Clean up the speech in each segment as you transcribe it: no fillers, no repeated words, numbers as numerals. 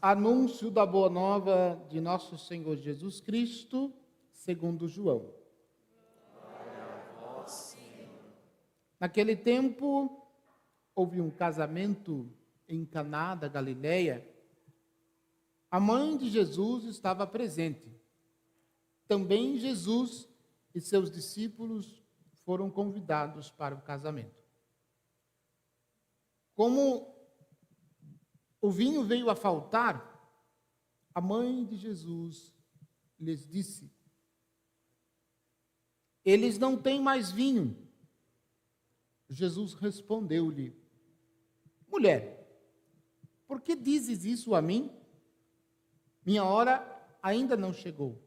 Anúncio da Boa Nova de Nosso Senhor Jesus Cristo, segundo João. Glória a vós, Senhor. Naquele tempo, houve um casamento em Caná da Galileia. A mãe de Jesus estava presente. Também Jesus e seus discípulos foram convidados para o casamento. Como o vinho veio a faltar, a mãe de Jesus lhes disse: eles não têm mais vinho. Jesus respondeu-lhe: mulher, por que dizes isso a mim? Minha hora ainda não chegou.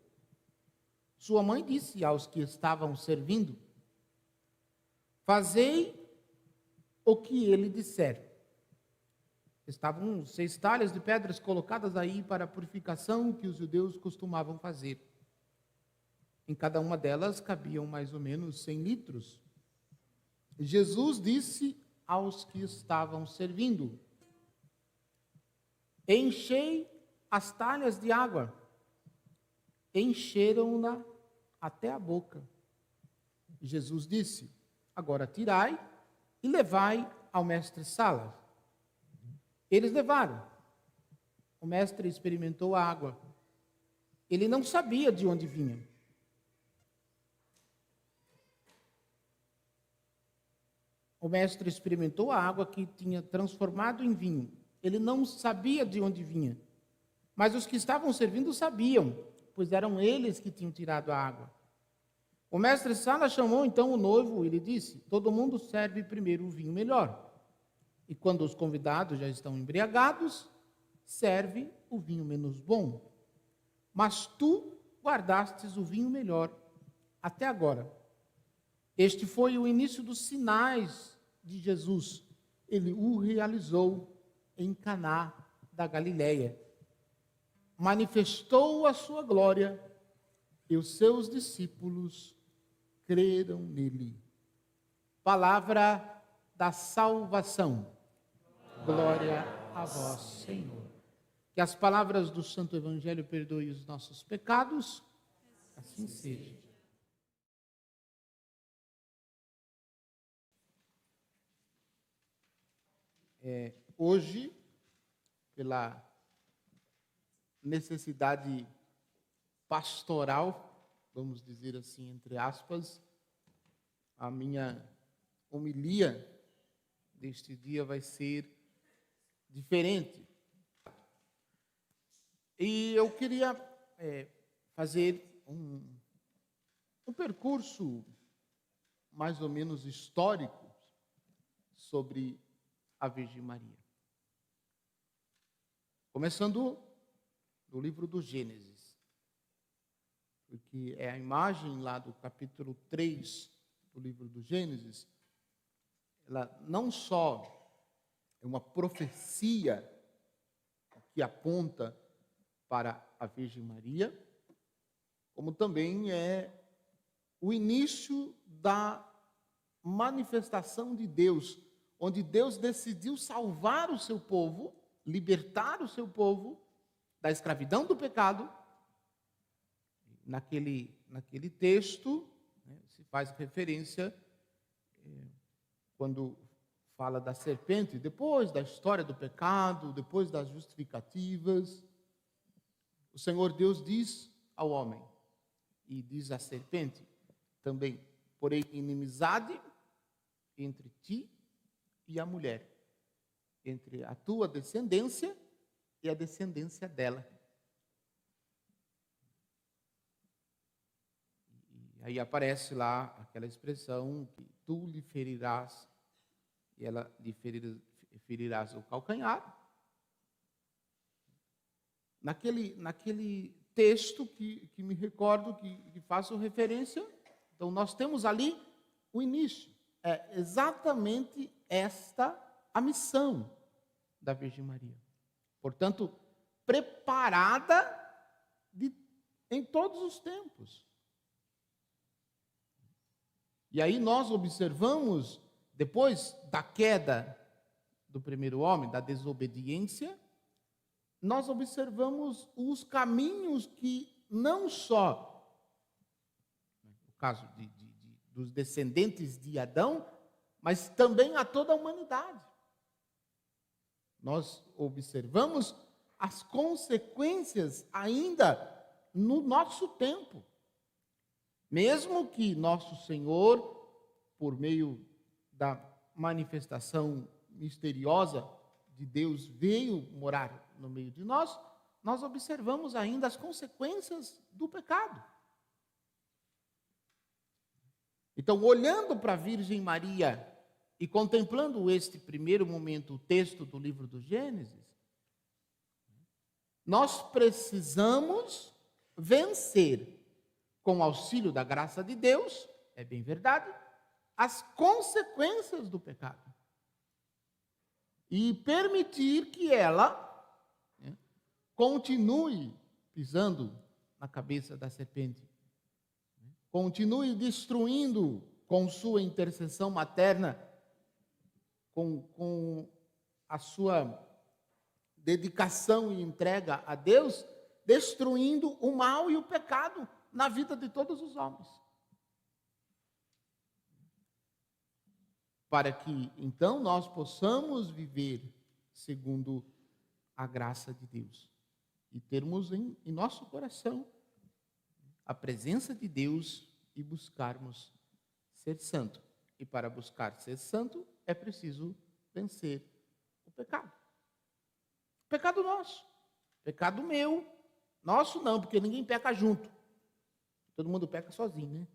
Sua mãe disse aos que estavam servindo: fazei o que ele disser. Estavam 6 talhas de pedras colocadas aí para a purificação que os judeus costumavam fazer. Em cada uma delas cabiam mais ou menos 100 litros. Jesus disse aos que estavam servindo: enchei as talhas de água. Encheram-na até a boca. Jesus disse: agora tirai e levai ao mestre-sala. Eles levaram. O mestre experimentou a água. Ele não sabia de onde vinha. O mestre experimentou a água que tinha transformado em vinho. Ele não sabia de onde vinha. Mas os que estavam servindo sabiam, pois eram eles que tinham tirado a água. O mestre-sala chamou então o noivo e lhe disse: todo mundo serve primeiro o vinho melhor. E quando os convidados já estão embriagados, serve o vinho menos bom. Mas tu guardastes o vinho melhor até agora. Este foi o início dos sinais de Jesus. Ele o realizou em Caná da Galileia. Manifestou a sua glória e os seus discípulos creram nele. Palavra da salvação. Glória a vós, Senhor. Que as palavras do Santo Evangelho perdoem os nossos pecados. Assim seja. Hoje, pela necessidade pastoral, vamos dizer assim, entre aspas, a minha homilia deste dia vai ser diferente. E eu queria fazer um percurso mais ou menos histórico sobre a Virgem Maria. Começando do livro do Gênesis, porque é a imagem lá do capítulo 3 do livro do Gênesis. Ela não só é uma profecia que aponta para a Virgem Maria, como também é o início da manifestação de Deus, onde Deus decidiu salvar o seu povo, libertar o seu povo da escravidão do pecado. Naquele texto, se faz referência, quando fala da serpente, depois da história do pecado, depois das justificativas, o Senhor Deus diz ao homem, e diz à serpente também: porém inimizade entre ti e a mulher, entre a tua descendência e a descendência dela. E aí aparece lá aquela expressão que tu lhe ferirás, e ela lhe ferirás o calcanhar. Naquele texto que me recordo, que faço referência, então nós temos ali o início. É exatamente esta a missão da Virgem Maria. Portanto, preparada em todos os tempos. E aí nós observamos, depois da queda do primeiro homem, da desobediência, nós observamos os caminhos que não só, no caso dos descendentes de Adão, mas também a toda a humanidade. Nós observamos as consequências ainda no nosso tempo. Mesmo que nosso Senhor, por meio da manifestação misteriosa de Deus, veio morar no meio de nós, nós observamos ainda as consequências do pecado. Então, olhando para a Virgem Maria e contemplando este primeiro momento, o texto do livro do Gênesis, nós precisamos vencer, com o auxílio da graça de Deus, é bem verdade, as consequências do pecado. E permitir que ela continue pisando na cabeça da serpente, continue destruindo com sua intercessão materna, com a sua dedicação e entrega a Deus, destruindo o mal e o pecado na vida de todos os homens. Para que, então, nós possamos viver segundo a graça de Deus e termos em nosso coração a presença de Deus e buscarmos ser santo. E para buscar ser santo, é preciso vencer o pecado. Pecado nosso, pecado meu, nosso não, porque ninguém peca junto. Todo mundo peca sozinho, né?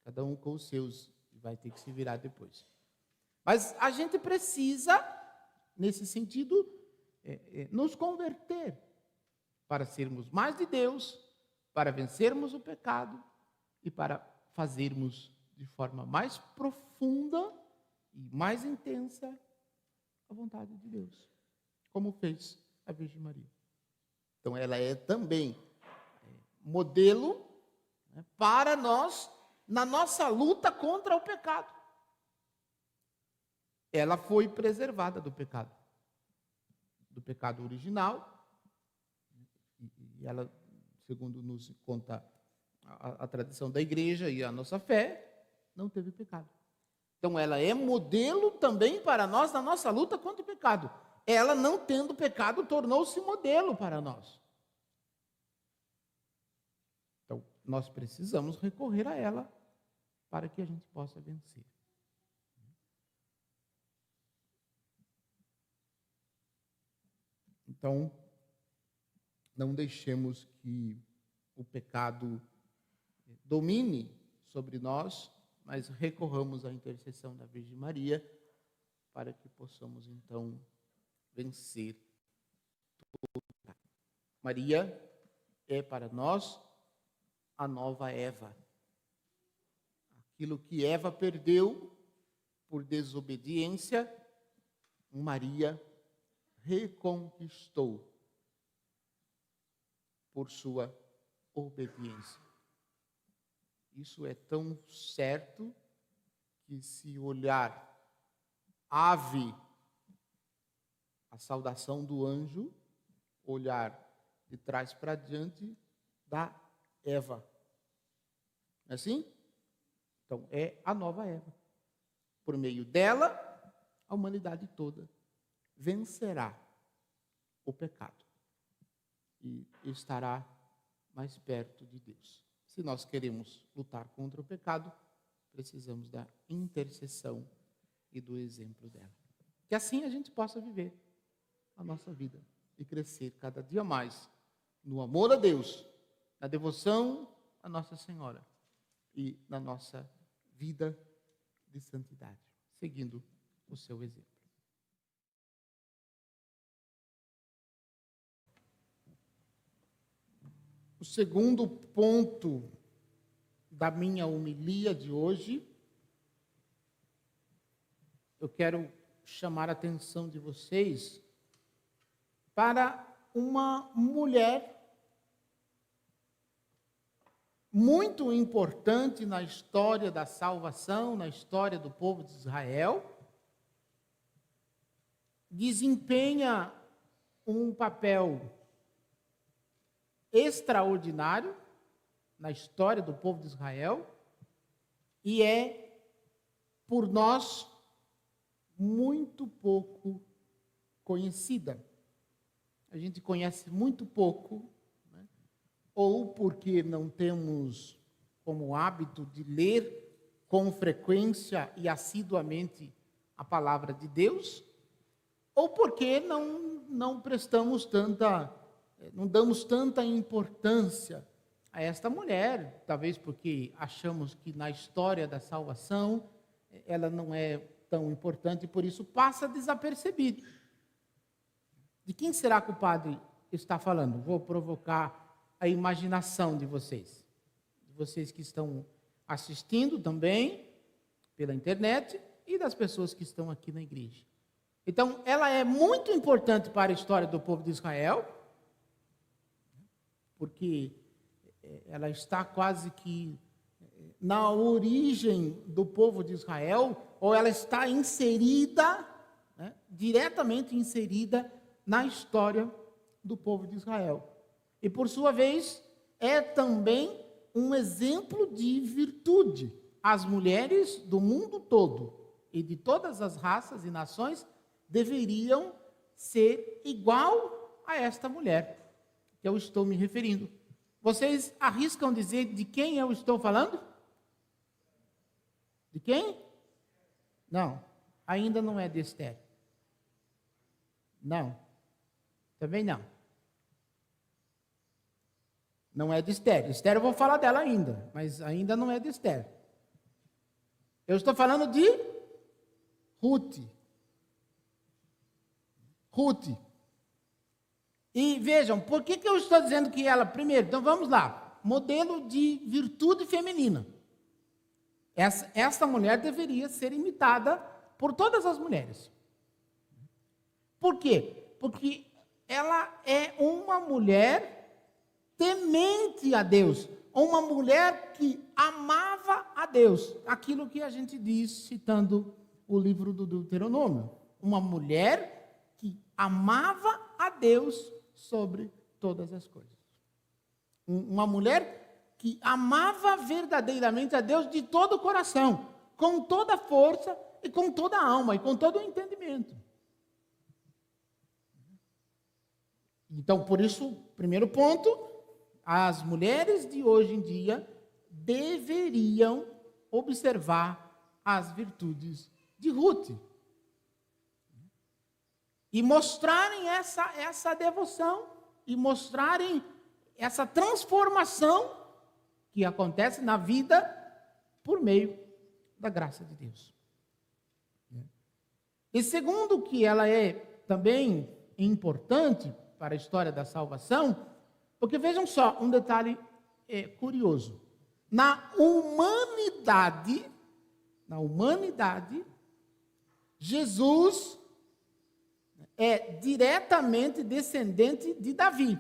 Cada um com os seus, vai ter que se virar depois. Mas a gente precisa, nesse sentido, nos converter para sermos mais de Deus, para vencermos o pecado e para fazermos de forma mais profunda e mais intensa a vontade de Deus, como fez a Virgem Maria. Então, ela é também modelo, né, para nós, na nossa luta contra o pecado. Ela foi preservada do pecado original, e ela, segundo nos conta a tradição da igreja e a nossa fé, não teve pecado. Então, ela é modelo também para nós na nossa luta contra o pecado. Ela, não tendo pecado, tornou-se modelo para nós. Então, nós precisamos recorrer a ela para que a gente possa vencer. Então, não deixemos que o pecado domine sobre nós, mas recorramos à intercessão da Virgem Maria para que possamos, então, vencer todo o pecado. Maria é para nós a nova Eva. Aquilo que Eva perdeu por desobediência, Maria reconquistou por sua obediência. Isso é tão certo que, se olhar ave, a saudação do anjo, olhar de trás para diante da Eva. Não é assim? Então, é a nova Eva. Por meio dela, a humanidade toda vencerá o pecado e estará mais perto de Deus. Se nós queremos lutar contra o pecado, precisamos da intercessão e do exemplo dela. Que assim a gente possa viver a nossa vida e crescer cada dia mais no amor a Deus, na devoção a Nossa Senhora e na nossa vida de santidade, seguindo o seu exemplo. O segundo ponto da minha homilia de hoje, eu quero chamar a atenção de vocês para uma mulher muito importante na história da salvação, na história do povo de Israel, desempenha um papel extraordinário na história do povo de Israel e é, por nós, muito pouco conhecida. A gente conhece muito pouco, né? Ou porque não temos como hábito de ler com frequência e assiduamente a palavra de Deus, ou porque não damos tanta importância a esta mulher, talvez porque achamos que na história da salvação ela não é tão importante e por isso passa desapercebido. De quem será que o padre está falando? Vou provocar a imaginação de vocês que estão assistindo também pela internet e das pessoas que estão aqui na igreja. Então, ela é muito importante para a história do povo de Israel, porque ela está quase que na origem do povo de Israel, ou ela está inserida, né, diretamente inserida na história do povo de Israel. E, por sua vez, é também um exemplo de virtude. As mulheres do mundo todo e de todas as raças e nações deveriam ser igual a esta mulher que eu estou me referindo. Vocês arriscam dizer de quem eu estou falando? De quem? Não, ainda não é de Esther. Não, também não. Não é de Esther. Esther eu vou falar dela ainda, mas ainda não é de Esther. Eu estou falando de Ruth. Ruth. E vejam, por que eu estou dizendo que ela, primeiro, então vamos lá, modelo de virtude feminina. Essa mulher deveria ser imitada por todas as mulheres. Por quê? Porque ela é uma mulher temente a Deus, uma mulher que amava a Deus, aquilo que a gente diz citando o livro do Deuteronômio, uma mulher que amava a Deus sobre todas as coisas. Uma mulher que amava verdadeiramente a Deus de todo o coração, com toda a força e com toda a alma e com todo o entendimento. Então, por isso, primeiro ponto, as mulheres de hoje em dia deveriam observar as virtudes de Ruth e mostrarem essa devoção e mostrarem essa transformação que acontece na vida por meio da graça de Deus. E segundo, que ela é também importante para a história da salvação, porque vejam só, um detalhe curioso. Na humanidade, Jesus é diretamente descendente de Davi.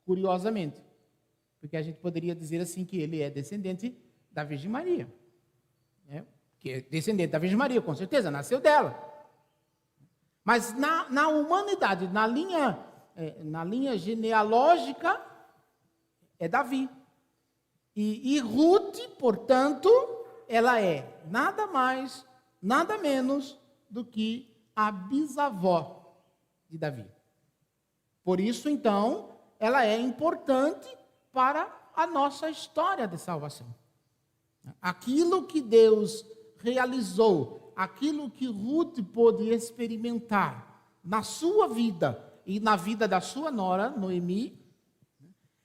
Curiosamente. Porque a gente poderia dizer assim que ele é descendente da Virgem Maria. Né? Que é descendente da Virgem Maria, com certeza, nasceu dela. Mas na humanidade, na linha genealógica, é Davi. E Ruth, portanto, ela é nada mais, nada menos do que a bisavó de Davi. Por isso, então, ela é importante para a nossa história de salvação. Aquilo que Deus realizou, aquilo que Ruth pôde experimentar na sua vida e na vida da sua nora, Noemi,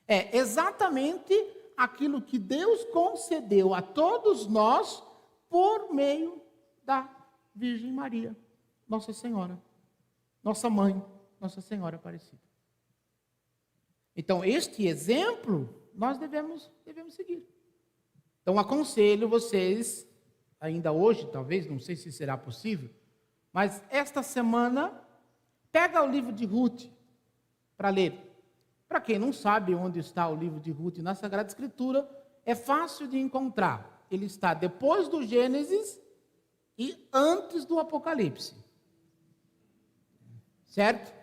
é exatamente aquilo que Deus concedeu a todos nós por meio da Virgem Maria, Nossa Senhora, nossa mãe, Nossa Senhora Aparecida. Então, este exemplo nós devemos seguir. Então, aconselho vocês, ainda hoje, talvez, não sei se será possível, mas esta semana, pega o livro de Ruth para ler. Para quem não sabe onde está o livro de Ruth na Sagrada Escritura, é fácil de encontrar. Ele está depois do Gênesis e antes do Apocalipse. certo?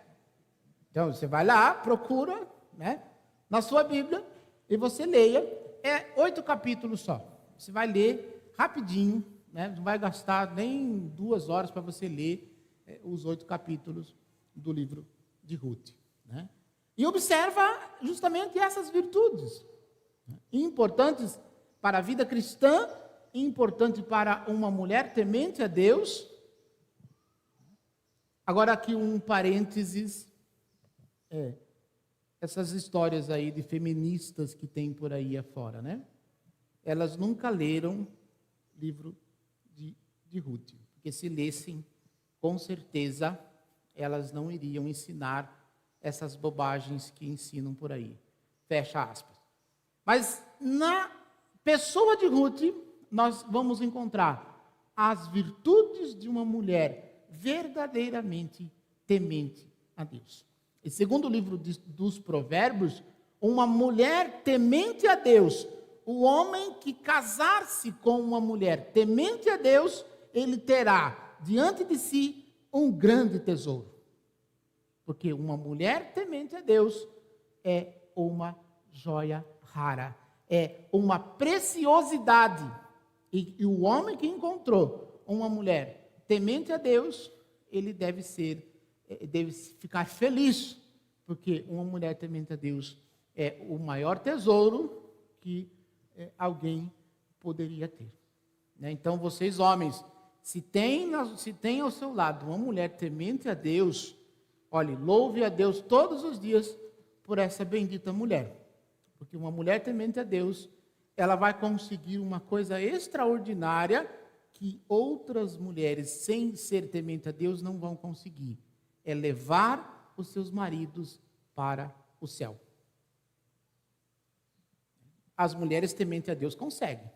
Então, você vai lá, procura, né, na sua Bíblia, e você leia. É 8 capítulos só. Você vai ler rapidinho, né, não vai gastar nem 2 horas para você ler os 8 capítulos do livro de Ruth, né? E observa justamente essas virtudes, né, importantes para a vida cristã, importante para uma mulher temente a Deus. Agora aqui um parênteses, essas histórias aí de feministas que tem por aí afora, né? Elas nunca leram livro de Ruth, porque se lessem, com certeza, elas não iriam ensinar essas bobagens que ensinam por aí. Fecha aspas. Mas na pessoa de Ruth, nós vamos encontrar as virtudes de uma mulher verdadeiramente temente a Deus. E segundo o livro dos Provérbios, uma mulher temente a Deus, o homem que casar-se com uma mulher temente a Deus, ele terá diante de si um grande tesouro. Porque uma mulher temente a Deus é uma joia rara, é uma preciosidade. E o homem que encontrou uma mulher temente a Deus, ele deve ficar feliz, porque uma mulher temente a Deus é o maior tesouro que alguém poderia ter, né? Então, vocês homens, se tem ao seu lado uma mulher temente a Deus, olhe, louve a Deus todos os dias por essa bendita mulher, porque uma mulher temente a Deus, ela vai conseguir uma coisa extraordinária que outras mulheres, sem ser temente a Deus, não vão conseguir. É levar os seus maridos para o céu. As mulheres tementes a Deus conseguem.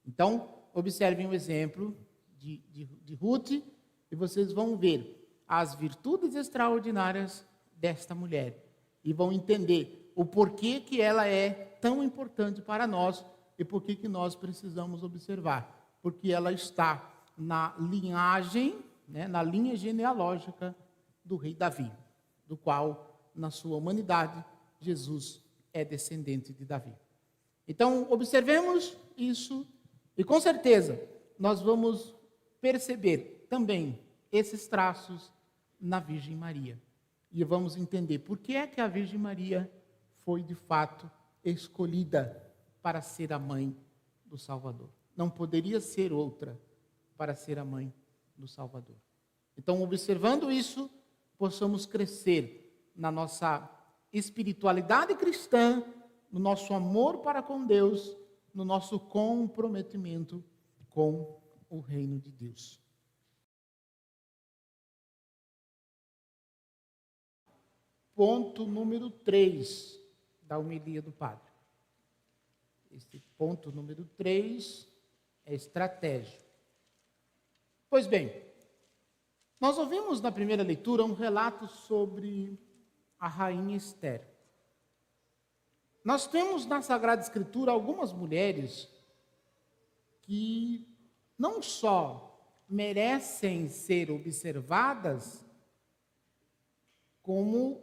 Então, observem o exemplo de Ruth, e vocês vão ver as virtudes extraordinárias desta mulher, e vão entender o porquê que ela é tão importante para nós, e porquê que nós precisamos observar. Porque ela está na linhagem, né, na linha genealógica do rei Davi, do qual, na sua humanidade, Jesus é descendente de Davi. Então, observemos isso, e com certeza nós vamos perceber também esses traços na Virgem Maria. E vamos entender por que é que a Virgem Maria foi, de fato, escolhida para ser a mãe do Salvador. Não poderia ser outra para ser a mãe do Salvador. Então, observando isso, possamos crescer na nossa espiritualidade cristã, no nosso amor para com Deus, no nosso comprometimento com o reino de Deus. Ponto número 3 da homilia do padre. Esse ponto número 3 é estratégia. Pois bem, nós ouvimos na primeira leitura um relato sobre a rainha Esther. Nós temos na Sagrada Escritura algumas mulheres que não só merecem ser observadas, como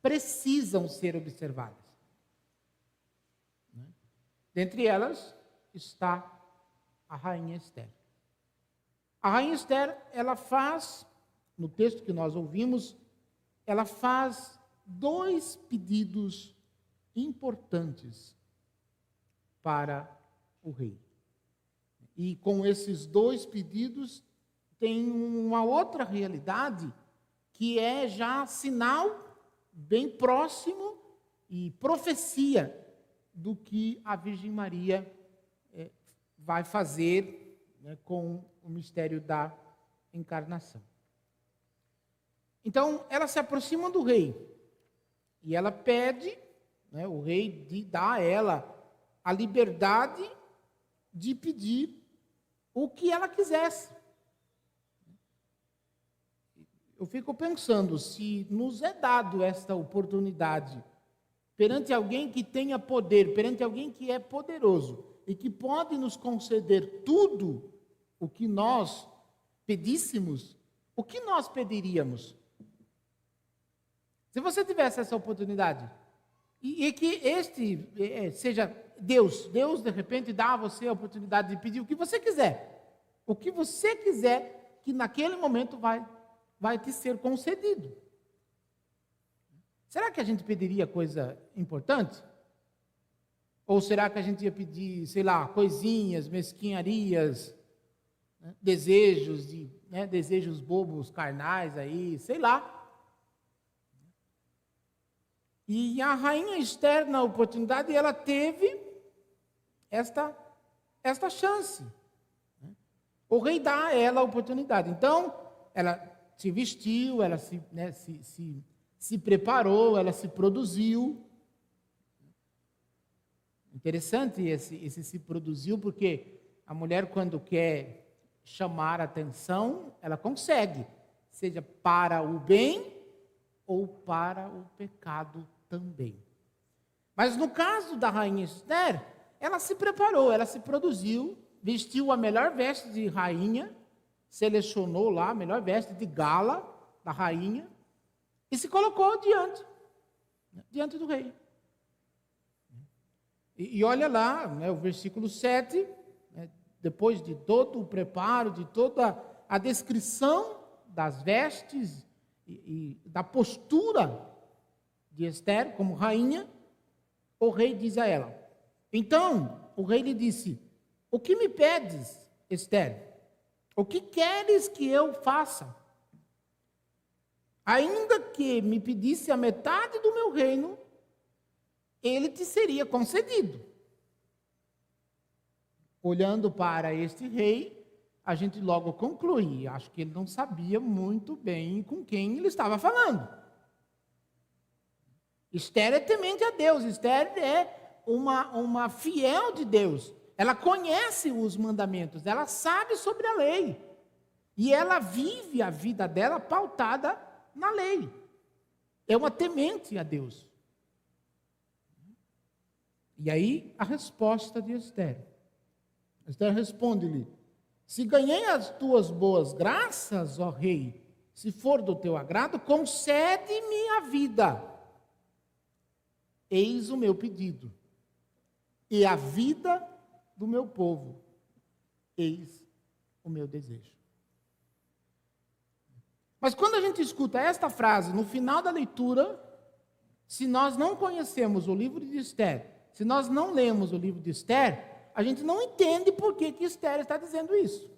precisam ser observadas. Dentre elas está a rainha Esther. A rainha Esther, ela faz, no texto que nós ouvimos, ela faz 2 pedidos importantes para o rei. E com esses 2 pedidos, tem uma outra realidade, que é já sinal bem próximo e profecia do que a Virgem Maria vai fazer, né, com o mistério da encarnação. Então, ela se aproxima do rei e ela pede, né, o rei dá a ela a liberdade de pedir o que ela quisesse. Eu fico pensando, se nos é dado esta oportunidade perante alguém que tenha poder, perante alguém que é poderoso e que pode nos conceder tudo o que nós pedíssemos, o que nós pediríamos? Se você tivesse essa oportunidade, e que seja Deus de repente dá a você a oportunidade de pedir o que você quiser. O que você quiser, que naquele momento vai te ser concedido. Será que a gente pediria coisa importante? Ou será que a gente ia pedir, sei lá, coisinhas, mesquinharias, né? Desejos bobos, carnais aí, sei lá. E a rainha Esther, na oportunidade, ela teve esta chance. O rei dá a ela a oportunidade. Então, ela se vestiu, ela se preparou, ela se produziu. Interessante esse se produziu, porque a mulher, quando quer chamar a atenção, ela consegue, seja para o bem ou para o pecado também. Mas no caso da rainha Esther, ela se preparou, ela se produziu, vestiu a melhor veste de rainha, selecionou lá a melhor veste de gala da rainha e se colocou diante do rei. E olha lá, né, o versículo 7, né, depois de todo o preparo, de toda a descrição das vestes e da postura de Esther como rainha, o rei diz a ela. Então, o rei lhe disse: o que me pedes, Esther? O que queres que eu faça? Ainda que me pedisse a metade do meu reino, ele te seria concedido. Olhando para este rei, a gente logo conclui, acho que ele não sabia muito bem com quem ele estava falando. Esther é temente a Deus, Esther é uma fiel de Deus. Ela conhece os mandamentos, ela sabe sobre a lei. E ela vive a vida dela pautada na lei. É uma temente a Deus. E aí a resposta de Esther. Esther responde-lhe: se ganhei as tuas boas graças, ó rei, se for do teu agrado, concede-me a vida. Eis o meu pedido. E a vida do meu povo, eis o meu desejo. Mas quando a gente escuta esta frase no final da leitura, se nós não conhecemos o livro de Esther, se nós não lemos o livro de Esther, a gente não entende por que Esther está dizendo isso.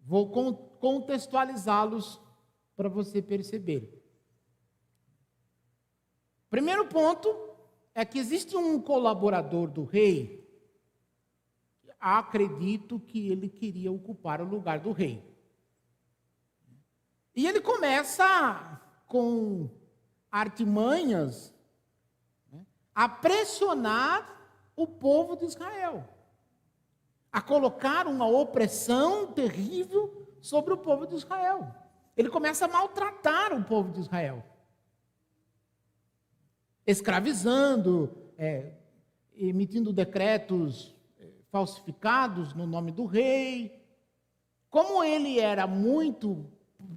Vou contextualizá-los para você perceber. Primeiro ponto é que existe um colaborador do rei. Acredito que ele queria ocupar o lugar do rei. E ele começa com artimanhas, né, a pressionar o povo de Israel, a colocar uma opressão terrível sobre o povo de Israel. Ele começa a maltratar o povo de Israel, escravizando, emitindo decretos falsificados no nome do rei. Como ele era muito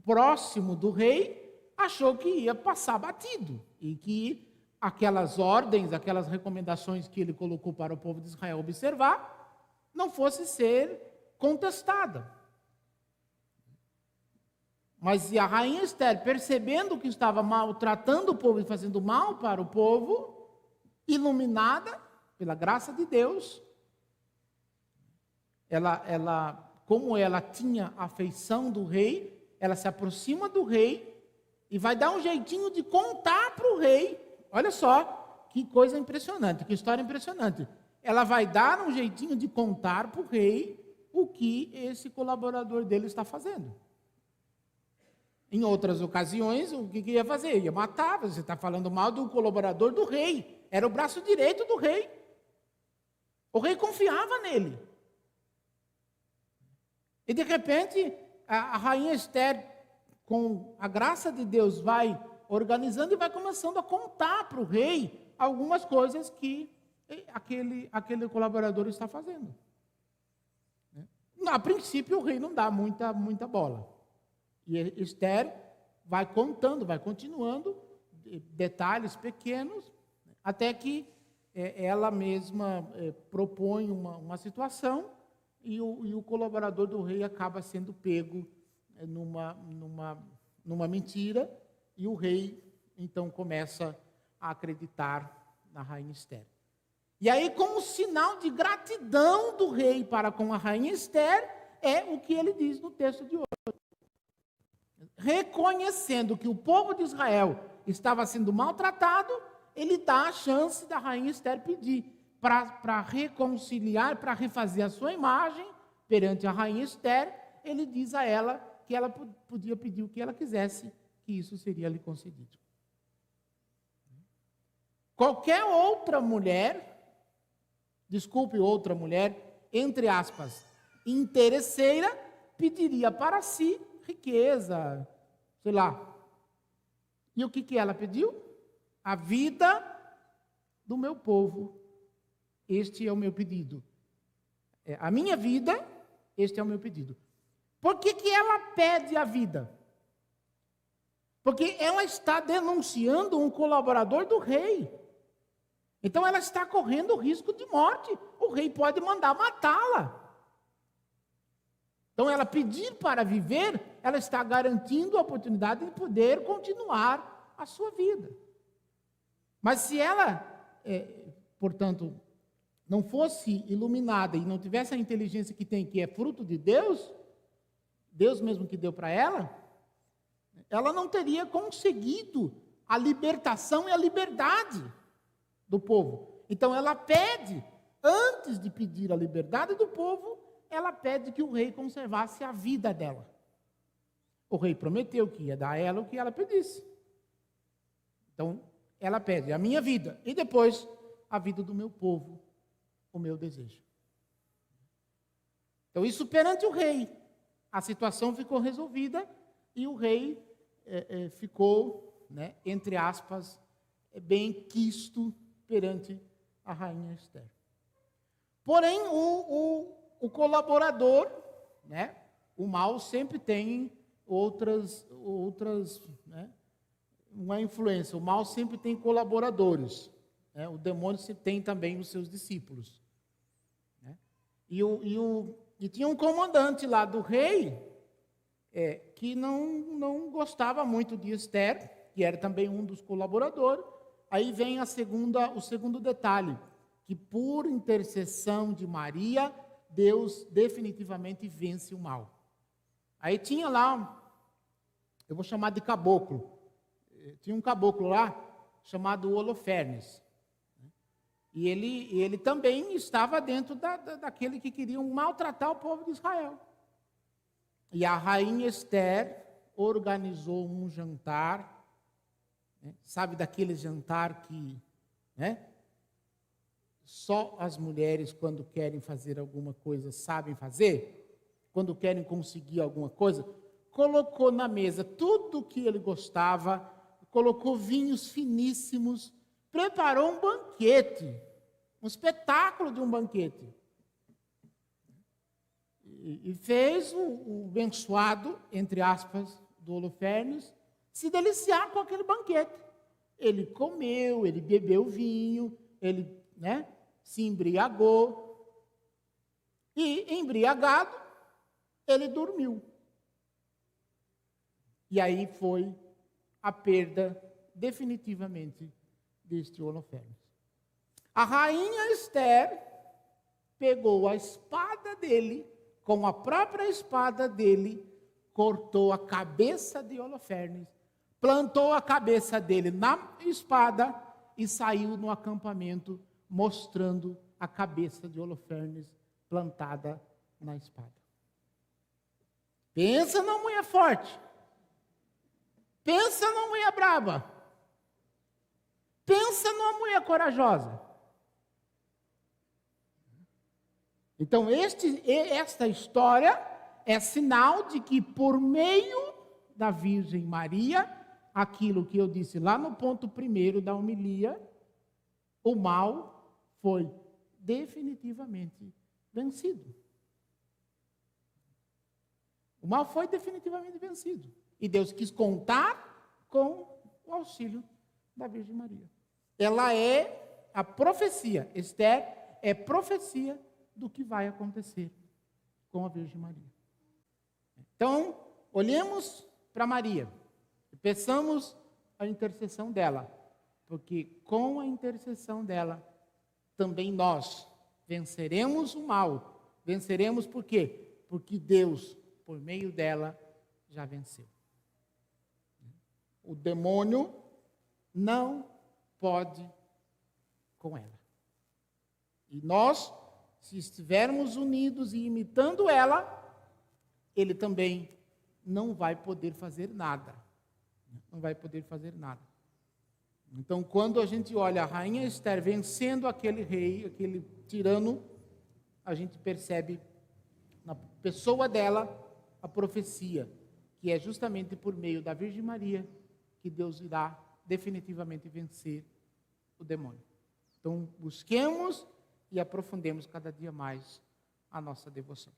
próximo do rei, achou que ia passar batido e que aquelas ordens, aquelas recomendações que ele colocou para o povo de Israel observar, não fosse ser contestada. Mas a rainha Esther, percebendo que estava maltratando o povo e fazendo mal para o povo, iluminada pela graça de Deus, como ela tinha a afeição do rei, ela se aproxima do rei e vai dar um jeitinho de contar para o rei. Olha só, que coisa impressionante, que história impressionante. Ela vai dar um jeitinho de contar para o rei o que esse colaborador dele está fazendo. Em outras ocasiões, o que ia fazer? Ia matar. Você está falando mal do colaborador do rei. Era o braço direito do rei. O rei confiava nele. E de repente, a rainha Esther, com a graça de Deus, vai organizando e vai começando a contar para o rei algumas coisas que aquele colaborador está fazendo. A princípio, o rei não dá muita bola. E Esther vai contando, vai continuando, detalhes pequenos, até que ela mesma propõe uma situação e o colaborador do rei acaba sendo pego numa mentira, e o rei então começa a acreditar na rainha Esther. E aí, como sinal de gratidão do rei para com a rainha Esther, é o que ele diz no texto de hoje. Reconhecendo que o povo de Israel estava sendo maltratado, ele dá a chance da rainha Esther pedir para reconciliar, para refazer a sua imagem perante a rainha Esther. Ele diz a ela que ela podia pedir o que ela quisesse, que isso seria lhe concedido. Qualquer outra mulher, entre aspas, interesseira, pediria para si riqueza, sei lá. E o que ela pediu? A vida do meu povo. Este é o meu pedido. A minha vida, este é o meu pedido. Por que ela pede a vida? Porque ela está denunciando um colaborador do rei. Então ela está correndo o risco de morte. O rei pode mandar matá-la. Então ela pedir para viver, ela está garantindo a oportunidade de poder continuar a sua vida. Mas se ela, portanto, não fosse iluminada e não tivesse a inteligência que tem, que é fruto de Deus, Deus mesmo que deu para ela não teria conseguido a libertação e a liberdade do povo. Então ela pede, antes de pedir a liberdade do povo, ela pede que o rei conservasse a vida dela. O rei prometeu que ia dar a ela o que ela pedisse. Então, ela pede a minha vida e depois a vida do meu povo, o meu desejo. Então, isso perante o rei. A situação ficou resolvida e o rei ficou, entre aspas, bem quisto perante a rainha Esther. Porém, o colaborador, o mal sempre tem outras, uma influência. O mal sempre tem colaboradores. O demônio tem também os seus discípulos. E tinha um comandante lá do rei que não gostava muito de Esther, que era também um dos colaboradores. Aí vem o segundo detalhe, que por intercessão de Maria, Deus definitivamente vence o mal. Aí tinha lá, eu vou chamar de caboclo, tinha um caboclo lá chamado Holofernes. E ele também estava dentro daquele que queriam maltratar o povo de Israel. E a rainha Esther organizou um jantar, sabe daquele jantar que só as mulheres, quando querem fazer alguma coisa, sabem fazer? Quando querem conseguir alguma coisa, colocou na mesa tudo o que ele gostava, colocou vinhos finíssimos, preparou um banquete, um espetáculo de um banquete. E fez o abençoado, entre aspas, do Holofernes, se deliciar com aquele banquete. Ele comeu, ele bebeu vinho, ele se embriagou. E, embriagado, ele dormiu. E aí foi a perda definitivamente deste Holofernes. A rainha Esther pegou a espada dele, com a própria espada dele, cortou a cabeça de Holofernes, plantou a cabeça dele na espada e saiu no acampamento mostrando a cabeça de Holofernes plantada na espada. Pensa numa mulher forte. Pensa numa mulher braba. Pensa numa mulher corajosa. Então, esta história é sinal de que, por meio da Virgem Maria, aquilo que eu disse lá no ponto primeiro da homilia, o mal foi definitivamente vencido. mal foi definitivamente vencido. E Deus quis contar com o auxílio da Virgem Maria. Ela é a profecia. Esther é profecia do que vai acontecer com a Virgem Maria. Então, olhemos para Maria e peçamos a intercessão dela, porque com a intercessão dela, também nós venceremos o mal. Venceremos por quê? Porque Deus, por meio dela, já venceu. O demônio não pode com ela. E nós, se estivermos unidos e imitando ela, ele também não vai poder fazer nada. Não vai poder fazer nada. Então, quando a gente olha a rainha Esther vencendo aquele rei, aquele tirano, a gente percebe na pessoa dela a profecia, que é justamente por meio da Virgem Maria que Deus irá definitivamente vencer o demônio. Então, busquemos e aprofundemos cada dia mais a nossa devoção.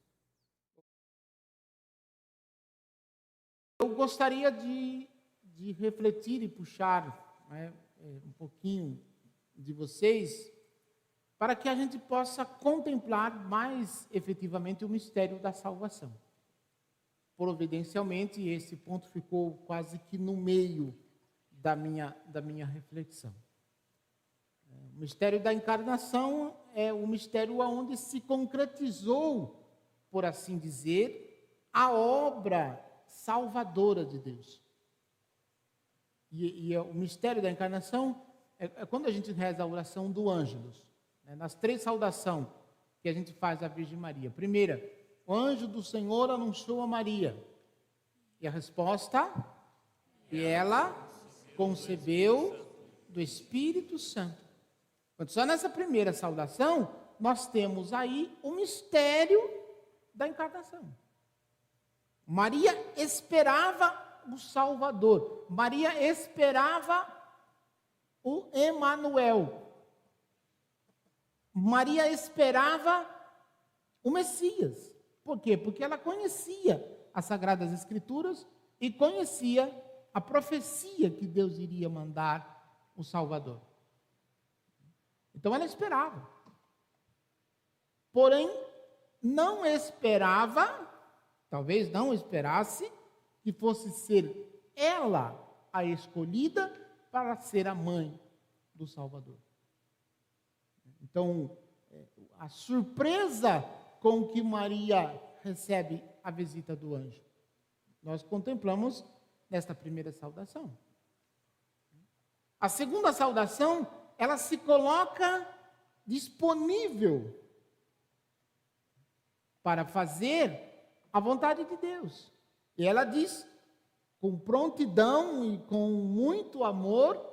Eu gostaria de refletir e puxar, né, um pouquinho de vocês, para que a gente possa contemplar mais efetivamente o mistério da salvação. Providencialmente, esse ponto ficou quase que no meio da minha reflexão. O mistério da encarnação é o mistério onde se concretizou, por assim dizer, a obra salvadora de Deus. E o mistério da encarnação é quando a gente reza a oração do Ângelus, né, nas 3 saudações que a gente faz à Virgem Maria. Primeira, o anjo do Senhor anunciou a Maria. E a resposta, e ela concebeu do Espírito Santo. Só nessa primeira saudação, nós temos aí o mistério da encarnação. Maria esperava o Salvador. Maria esperava o Emanuel. Maria esperava o Messias. Por quê? Porque ela conhecia as Sagradas Escrituras e conhecia a profecia que Deus iria mandar o Salvador. Então ela esperava. Porém, não esperava, talvez não esperasse, que fosse ser ela a escolhida para ser a mãe do Salvador. Então, a surpresa com que Maria recebe a visita do anjo, nós contemplamos nesta primeira saudação. A segunda saudação, ela se coloca disponível para fazer a vontade de Deus. E ela diz, com prontidão e com muito amor,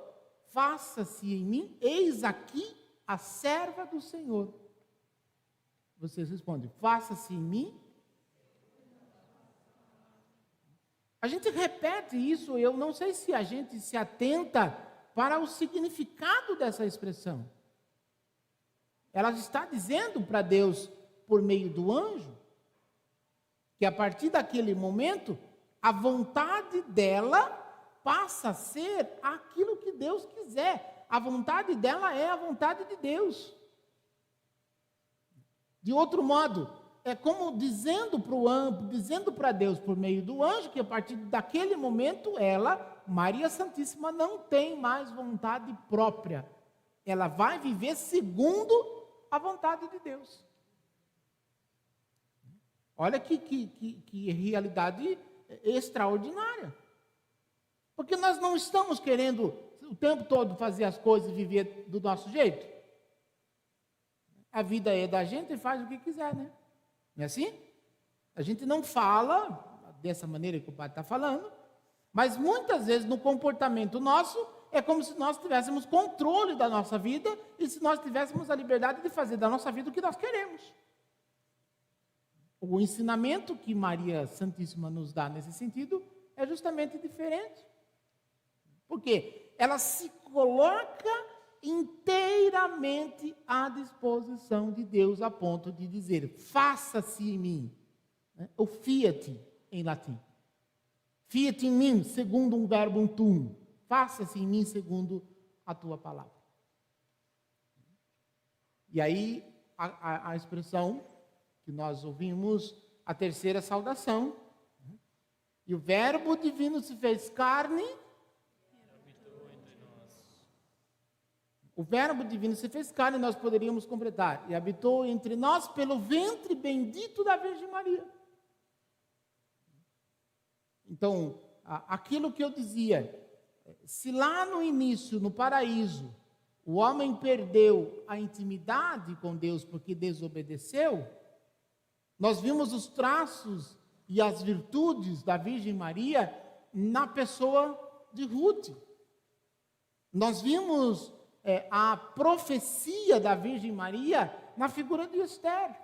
faça-se em mim, eis aqui a serva do Senhor. Vocês respondem, faça-se em mim. A gente repete isso, eu não sei se a gente se atenta para o significado dessa expressão. Ela está dizendo para Deus, por meio do anjo, que a partir daquele momento, a vontade dela passa a ser aquilo que Deus quiser. A vontade dela é a vontade de Deus. De outro modo, é como dizendo para Deus, por meio do anjo, que a partir daquele momento, ela, Maria Santíssima, não tem mais vontade própria. Ela vai viver segundo a vontade de Deus. Olha que realidade extraordinária. Porque nós não estamos querendo o tempo todo fazer as coisas e viver do nosso jeito. A vida é da gente e faz o que quiser, né? Não é assim? A gente não fala dessa maneira que o Padre está falando, mas muitas vezes no comportamento nosso é como se nós tivéssemos controle da nossa vida e se nós tivéssemos a liberdade de fazer da nossa vida o que nós queremos. O ensinamento que Maria Santíssima nos dá nesse sentido é justamente diferente. Por quê? Ela se coloca inteiramente à disposição de Deus a ponto de dizer, faça-se em mim, o fiat, em latim. Fiat in mim, segundo um verbum tuum. Faça-se em mim segundo a tua palavra. E aí, a expressão que nós ouvimos, a terceira saudação. E o verbo divino se fez carne. O verbo divino se fez carne, nós poderíamos completar. E habitou entre nós pelo ventre bendito da Virgem Maria. Então, aquilo que eu dizia, se lá no início, no paraíso, o homem perdeu a intimidade com Deus porque desobedeceu, nós vimos os traços e as virtudes da Virgem Maria na pessoa de Ruth. Nós vimos a profecia da Virgem Maria na figura de Esther.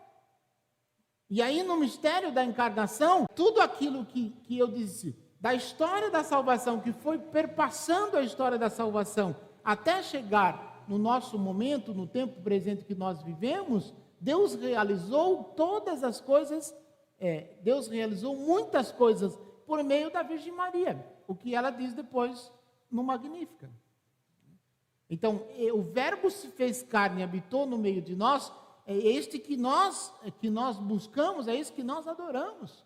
E aí, no mistério da encarnação, tudo aquilo que eu disse, da história da salvação, que foi perpassando a história da salvação, até chegar no nosso momento, no tempo presente que nós vivemos, Deus realizou todas as coisas, Deus realizou muitas coisas por meio da Virgem Maria, o que ela diz depois no Magnífica. Então, o verbo se fez carne e habitou no meio de nós, é este que nós buscamos, é este que nós adoramos.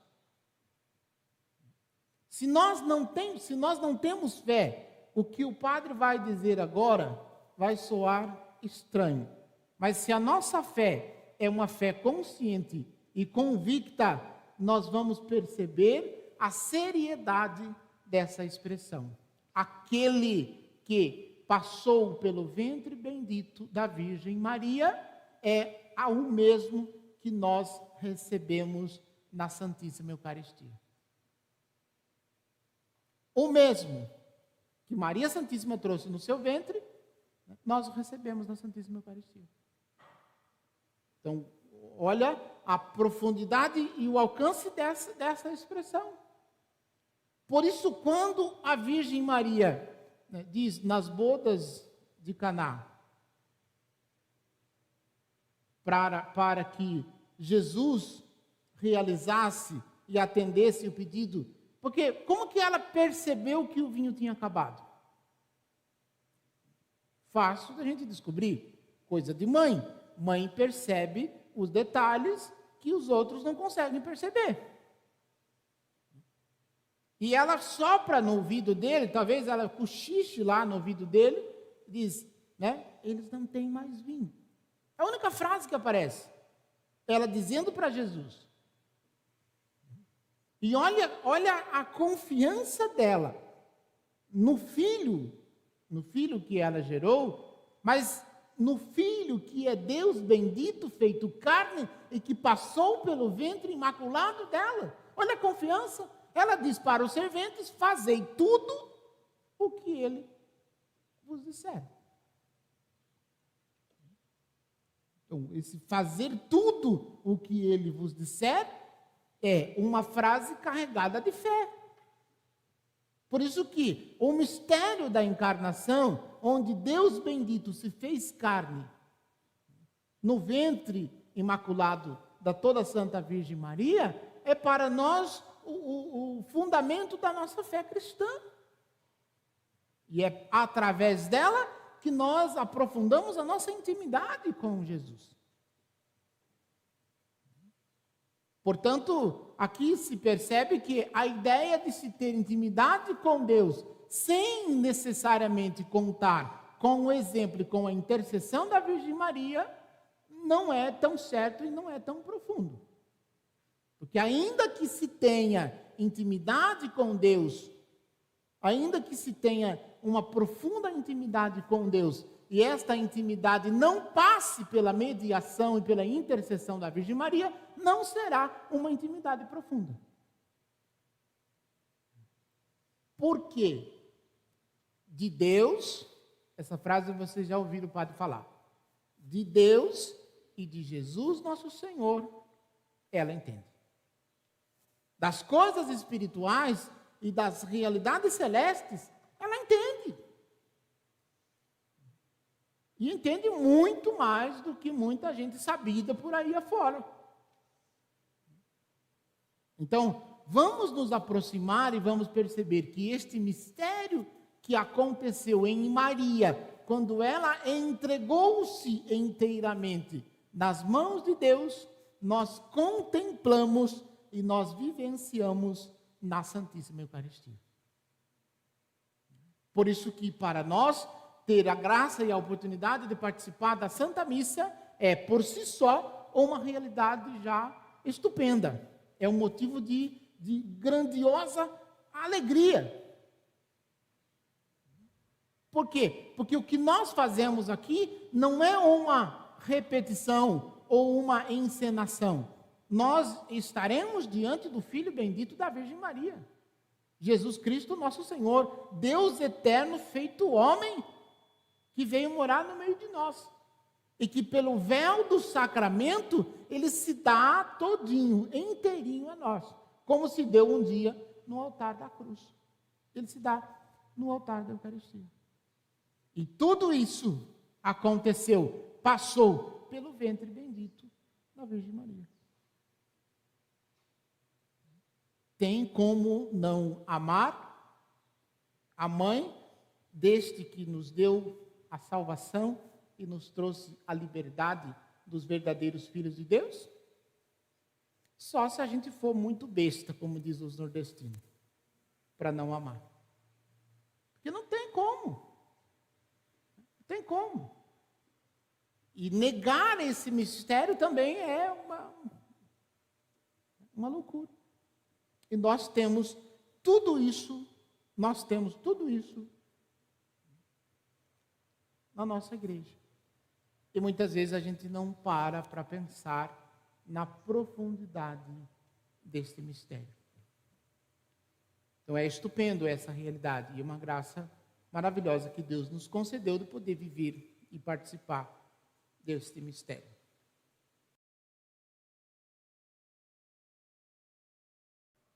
Se nós não temos fé, o que o padre vai dizer agora vai soar estranho. Mas se a nossa fé é uma fé consciente e convicta, nós vamos perceber a seriedade dessa expressão. Aquele que passou pelo ventre bendito da Virgem Maria é o mesmo que nós recebemos na Santíssima Eucaristia. O mesmo que Maria Santíssima trouxe no seu ventre, nós o recebemos na Santíssima Eucaristia. Então, olha a profundidade e o alcance dessa expressão. Por isso, quando a Virgem Maria diz nas bodas de Caná, para que Jesus realizasse e atendesse o pedido, porque como que ela percebeu que o vinho tinha acabado? Fácil da gente descobrir, coisa de mãe. Mãe percebe os detalhes que os outros não conseguem perceber. E ela sopra no ouvido dele, talvez ela cochiche lá no ouvido dele, diz, eles não têm mais vinho. É a única frase que aparece. Ela dizendo para Jesus. E olha a confiança dela no filho que ela gerou, mas no Filho que é Deus bendito, feito carne, e que passou pelo ventre imaculado dela. Olha a confiança. Ela diz para os serventes, fazei tudo o que ele vos disser. Então, esse fazer tudo o que ele vos disser é uma frase carregada de fé. Por isso que o mistério da encarnação, onde Deus bendito se fez carne, no ventre imaculado da toda Santa Virgem Maria, é para nós o fundamento da nossa fé cristã. E é através dela que nós aprofundamos a nossa intimidade com Jesus. Portanto, aqui se percebe que a ideia de se ter intimidade com Deus, sem necessariamente contar com o exemplo e com a intercessão da Virgem Maria, não é tão certo e não é tão profundo. Porque ainda que se tenha intimidade com Deus, ainda que se tenha uma profunda intimidade com Deus, e esta intimidade não passe pela mediação e pela intercessão da Virgem Maria, não será uma intimidade profunda. Por quê? De Deus, essa frase vocês já ouviram o padre falar, de Deus e de Jesus nosso Senhor, ela entende. Das coisas espirituais e das realidades celestes, ela entende. E entende muito mais do que muita gente sabida por aí afora. Então, vamos nos aproximar e vamos perceber que este mistério que aconteceu em Maria, quando ela entregou-se inteiramente nas mãos de Deus, nós contemplamos e nós vivenciamos na Santíssima Eucaristia. Por isso que para nós ter a graça e a oportunidade de participar da Santa Missa é por si só uma realidade já estupenda. É um motivo de grandiosa alegria. Por quê? Porque o que nós fazemos aqui não é uma repetição ou uma encenação. Nós estaremos diante do Filho bendito da Virgem Maria. Jesus Cristo, nosso Senhor, Deus eterno feito homem, que veio morar no meio de nós. E que pelo véu do sacramento, ele se dá todinho, inteirinho a nós. Como se deu um dia no altar da cruz. Ele se dá no altar da Eucaristia. E tudo isso aconteceu, passou pelo ventre bendito da Virgem Maria. Tem como não amar a mãe deste que nos deu a salvação e nos trouxe a liberdade dos verdadeiros filhos de Deus? Só se a gente for muito besta, como diz os nordestinos, para não amar. Porque não tem como. Não tem como. E negar esse mistério também é uma loucura. E nós temos tudo isso na nossa igreja. E muitas vezes a gente não para pensar na profundidade deste mistério. Então é estupendo essa realidade e uma graça maravilhosa que Deus nos concedeu de poder viver e participar deste mistério.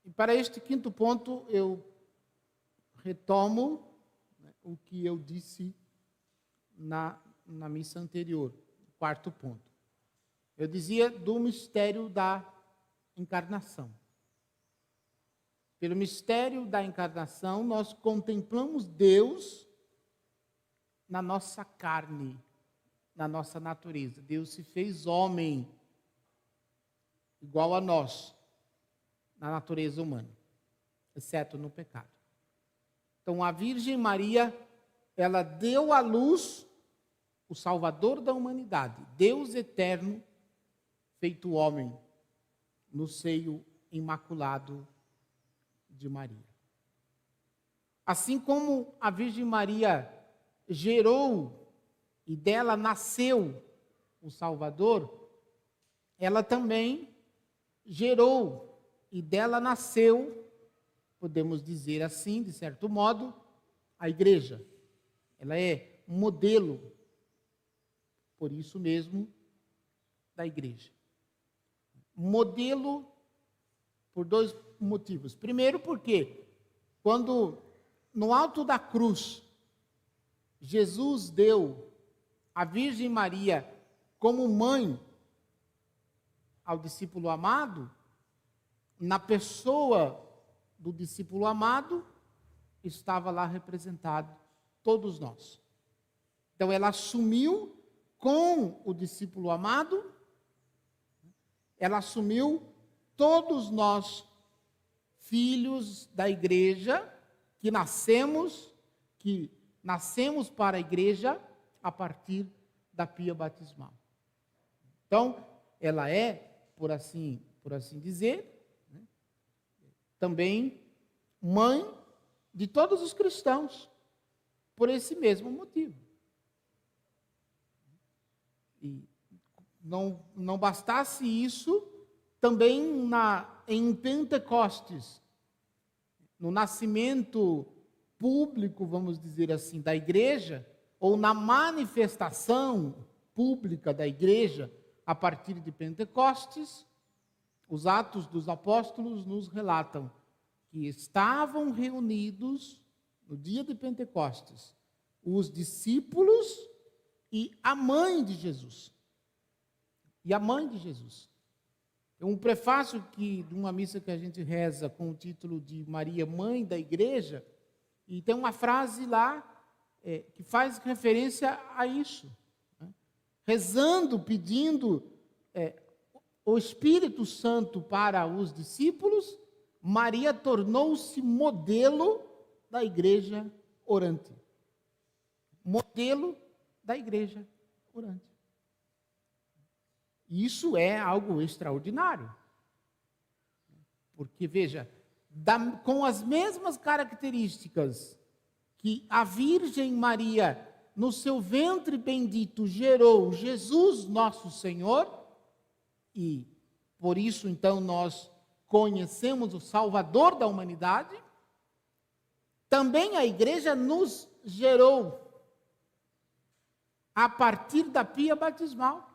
E para este quinto ponto, eu retomo o que eu disse na missa anterior, quarto ponto. Eu dizia do mistério da encarnação. Pelo mistério da encarnação, nós contemplamos Deus na nossa carne, na nossa natureza. Deus se fez homem, igual a nós, na natureza humana, exceto no pecado. Então, a Virgem Maria, ela deu à luz o Salvador da humanidade, Deus eterno, feito homem, no seio imaculado de Maria. Assim como a Virgem Maria gerou e dela nasceu o Salvador, ela também gerou e dela nasceu, podemos dizer assim, de certo modo, a igreja. Ela é um modelo, por isso mesmo, da igreja. Modelo por dois motivos. Primeiro, porque quando no alto da cruz Jesus deu a Virgem Maria como mãe ao discípulo amado, na pessoa do discípulo amado estava lá representado todos nós. Então ela assumiu com o discípulo amado, ela assumiu todos nós, filhos da igreja, que nascemos para a igreja a partir da pia batismal. Então, ela é, por assim dizer, também mãe de todos os cristãos, por esse mesmo motivo. E não bastasse isso, também em Pentecostes, no nascimento público, vamos dizer assim, da igreja, ou na manifestação pública da igreja, a partir de Pentecostes, os Atos dos Apóstolos nos relatam que estavam reunidos no dia de Pentecostes os discípulos e a mãe de Jesus. um prefácio de uma missa que a gente reza com o título de Maria, Mãe da Igreja, e tem uma frase lá que faz referência a isso. Né? Rezando, pedindo o Espírito Santo para os discípulos, Maria tornou-se modelo da igreja orante. Modelo da igreja orante. Isso é algo extraordinário. Porque, veja, com as mesmas características que a Virgem Maria, no seu ventre bendito, gerou Jesus, nosso Senhor, e por isso, então, nós conhecemos o Salvador da humanidade, também a igreja nos gerou a partir da pia batismal.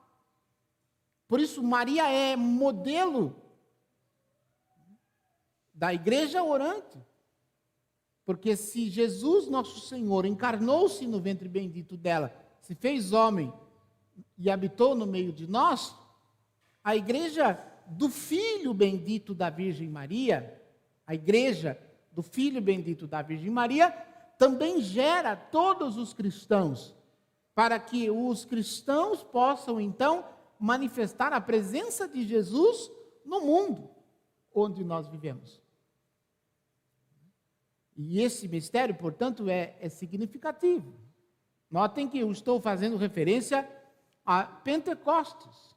Por isso, Maria é modelo da igreja orante. Porque se Jesus, nosso Senhor, encarnou-se no ventre bendito dela, se fez homem e habitou no meio de nós, a igreja do Filho bendito da Virgem Maria, a igreja do Filho bendito da Virgem Maria, também gera todos os cristãos, para que os cristãos possam, então, manifestar a presença de Jesus no mundo onde nós vivemos. E esse mistério, portanto, é significativo. Notem que eu estou fazendo referência a Pentecostes.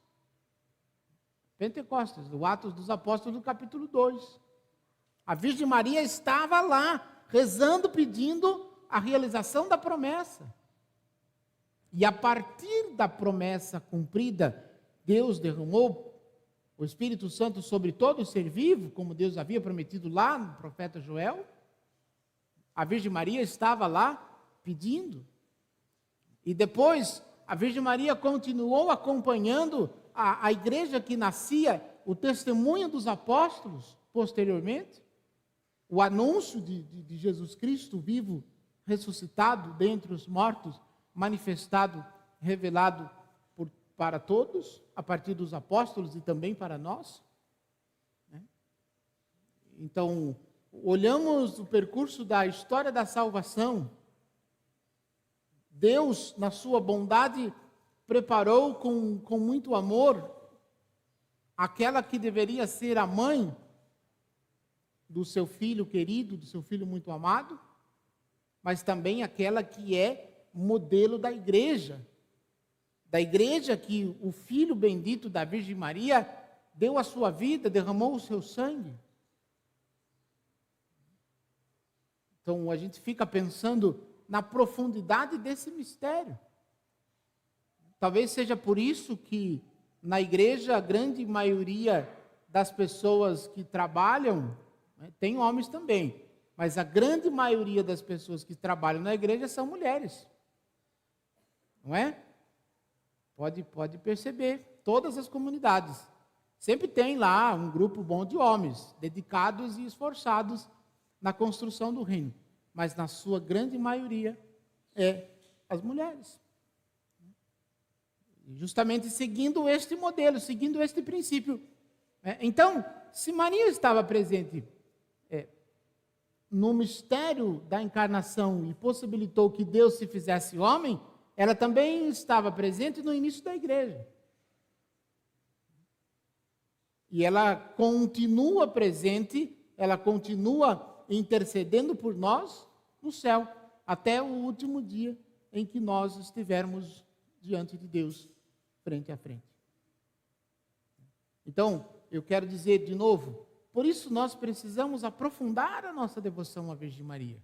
Pentecostes, do Atos dos Apóstolos, no capítulo 2. A Virgem Maria estava lá, rezando, pedindo a realização da promessa. E a partir da promessa cumprida, Deus derramou o Espírito Santo sobre todo ser vivo, como Deus havia prometido lá no profeta Joel. A Virgem Maria estava lá pedindo. E depois, a Virgem Maria continuou acompanhando a igreja que nascia, o testemunho dos apóstolos, posteriormente, o anúncio de Jesus Cristo vivo, ressuscitado dentre os mortos, manifestado, revelado para todos, a partir dos apóstolos e também para nós. Então, olhamos o percurso da história da salvação. Deus, na sua bondade, preparou com muito amor aquela que deveria ser a mãe do seu filho querido, do seu filho muito amado, mas também aquela que é modelo da igreja que o Filho bendito da Virgem Maria deu a sua vida, derramou o seu sangue. Então, a gente fica pensando na profundidade desse mistério. Talvez seja por isso que, na igreja, a grande maioria das pessoas que trabalham, tem homens também, mas a grande maioria das pessoas que trabalham na igreja são mulheres. Não é? Pode perceber, todas as comunidades. Sempre tem lá um grupo bom de homens, dedicados e esforçados na construção do reino. Mas na sua grande maioria as mulheres. Justamente seguindo este modelo, seguindo este princípio. Então, se Maria estava presente no mistério da encarnação e possibilitou que Deus se fizesse homem, ela também estava presente no início da igreja. E ela continua presente, ela continua intercedendo por nós no céu, até o último dia em que nós estivermos diante de Deus, frente a frente. Então, eu quero dizer de novo, por isso nós precisamos aprofundar a nossa devoção à Virgem Maria.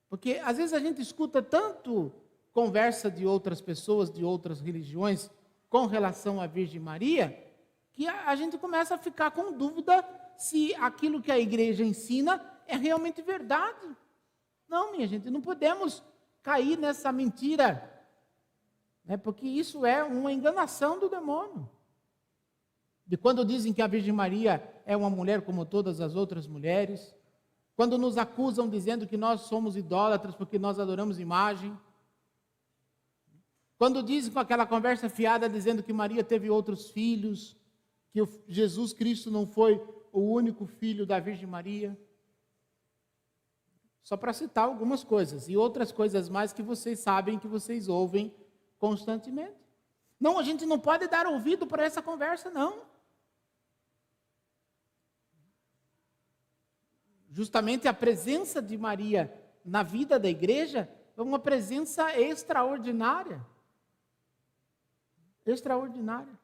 Porque às vezes a gente escuta tanto conversa de outras pessoas, de outras religiões, com relação à Virgem Maria, que a gente começa a ficar com dúvida se aquilo que a igreja ensina é realmente verdade. Não, minha gente, não podemos cair nessa mentira, porque isso é uma enganação do demônio. De quando dizem que a Virgem Maria é uma mulher como todas as outras mulheres, quando nos acusam dizendo que nós somos idólatras porque nós adoramos imagem. Quando dizem com aquela conversa fiada, dizendo que Maria teve outros filhos, que Jesus Cristo não foi o único filho da Virgem Maria. Só para citar algumas coisas, e outras coisas mais que vocês sabem, que vocês ouvem constantemente. Não, a gente não pode dar ouvido para essa conversa, não. Justamente a presença de Maria na vida da igreja é uma presença extraordinária. Extraordinária.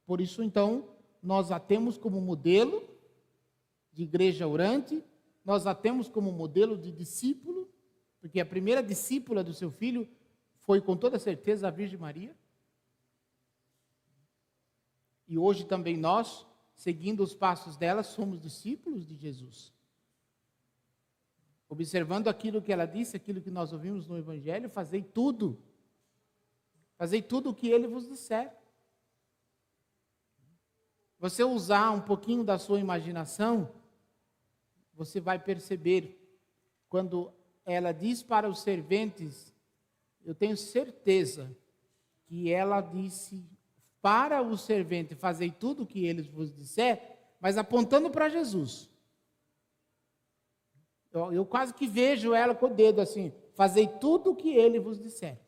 Por isso, então, nós a temos como modelo de igreja orante, nós a temos como modelo de discípulo, porque a primeira discípula do seu filho foi com toda certeza a Virgem Maria. E hoje também nós, seguindo os passos dela, somos discípulos de Jesus. Observando aquilo que ela disse, aquilo que nós ouvimos no Evangelho, fazei tudo o que ele vos disser. Você usar um pouquinho da sua imaginação, você vai perceber, quando ela diz para os serventes, eu tenho certeza que ela disse para o servente, fazei tudo o que eles vos disser, mas apontando para Jesus. Eu quase que vejo ela com o dedo assim, fazei tudo o que ele vos disser.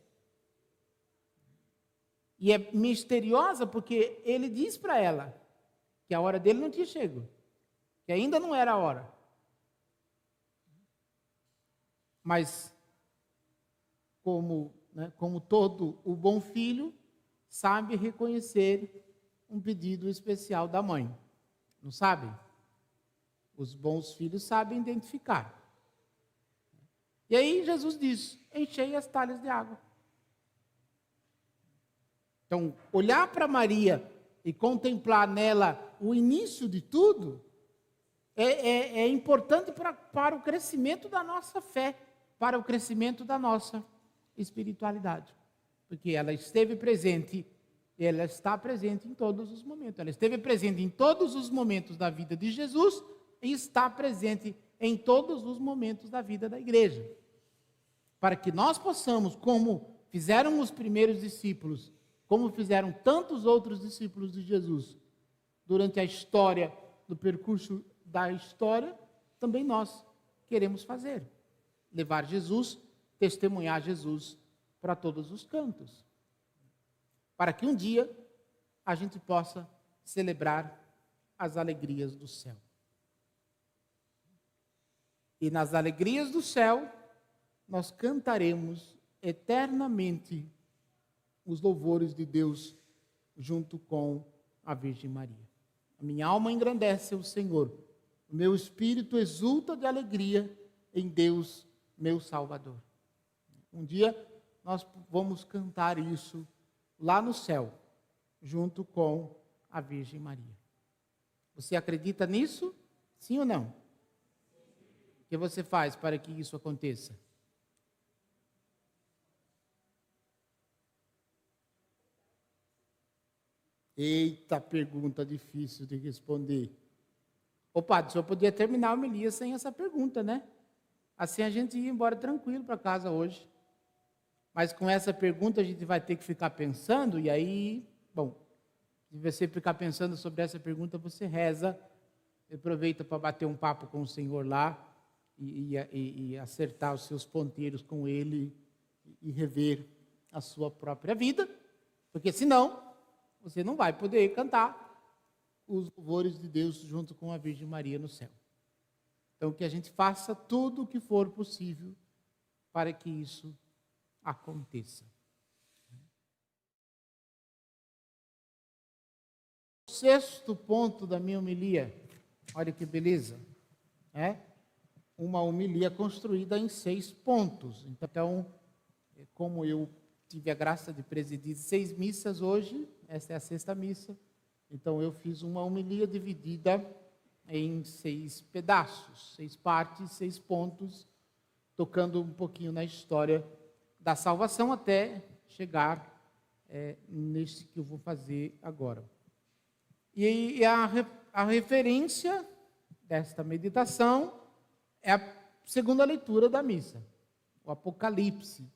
E é misteriosa porque ele diz para ela que a hora dele não tinha chegado, que ainda não era a hora. Mas, como todo o bom filho, sabe reconhecer um pedido especial da mãe. Não sabe? Os bons filhos sabem identificar. E aí Jesus diz, enchei as talhas de água. Então, olhar para Maria e contemplar nela o início de tudo é importante para o crescimento da nossa fé, para o crescimento da nossa espiritualidade. Porque ela esteve presente, ela está presente em todos os momentos. Ela esteve presente em todos os momentos da vida de Jesus e está presente em todos os momentos da vida da igreja. Para que nós possamos, como fizeram os primeiros discípulos, como fizeram tantos outros discípulos de Jesus, durante a história, do percurso da história, também nós queremos fazer. Levar Jesus, testemunhar Jesus para todos os cantos. Para que um dia a gente possa celebrar as alegrias do céu. E nas alegrias do céu, nós cantaremos eternamente os louvores de Deus junto com a Virgem Maria. A minha alma engrandece o Senhor, o meu espírito exulta de alegria em Deus, meu Salvador. Um dia nós vamos cantar isso lá no céu, junto com a Virgem Maria. Você acredita nisso? Sim ou não? O que você faz para que isso aconteça? Eita, pergunta difícil de responder. Ô padre, o senhor podia terminar a homilia sem essa pergunta, né? Assim a gente ia embora tranquilo para casa hoje. Mas com essa pergunta a gente vai ter que ficar pensando, e aí, bom, se você ficar pensando sobre essa pergunta, você reza, aproveita para bater um papo com o Senhor lá, e acertar os seus ponteiros com Ele, e rever a sua própria vida, porque senão você não vai poder cantar os louvores de Deus junto com a Virgem Maria no céu. Então, que a gente faça tudo o que for possível para que isso aconteça. O sexto ponto da minha homilia, olha que beleza, é uma homilia construída em 6 pontos. Então, como eu tive a graça de presidir 6 missas hoje, essa é a 6ª missa, então eu fiz uma homilia dividida em 6 pedaços, 6 partes, 6 pontos, tocando um pouquinho na história da salvação até chegar nesse que eu vou fazer agora. E a referência desta meditação é a segunda leitura da missa, o Apocalipse.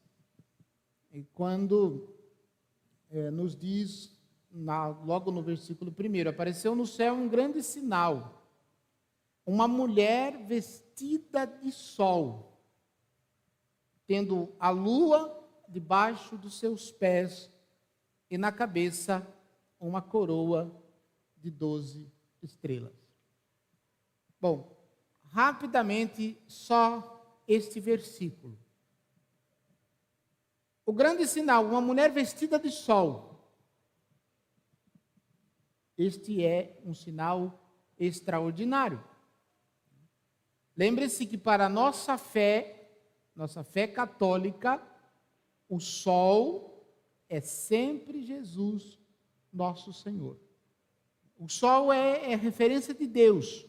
E quando nos diz, logo no versículo 1, apareceu no céu um grande sinal, uma mulher vestida de sol, tendo a lua debaixo dos seus pés e na cabeça uma coroa de 12 estrelas. Bom, rapidamente, só este versículo. O grande sinal, uma mulher vestida de sol. Este é um sinal extraordinário. Lembre-se que para a nossa fé católica, o sol é sempre Jesus, nosso Senhor. O sol é referência de Deus.